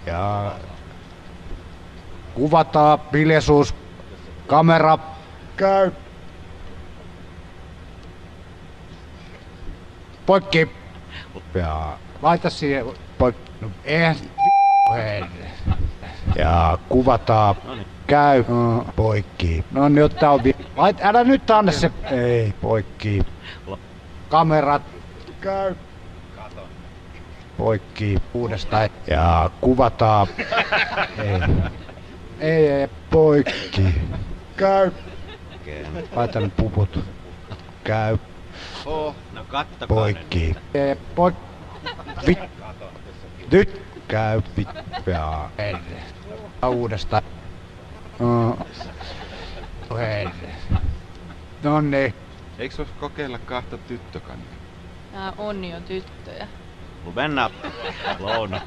Ja kuvataan hiljaisuus. Kamera käy. Poikki. Ja laita siihen poikki. No, ja kuvataan. Käy. Poikki. No nyt tää on älä nyt anna se. Ei, poikki. Kamerat. Käy. Poikki uudestaan. Ja kuvataan. Ei, poikki. Käy. Laita ne puput. Käy. No kattokaa Poikki. Nyt käy. Ja uudestaan. Nonni. Eiks vois kokeilla kahta tyttökannia? Nää on jo tyttöjä. Luvenna. Louna.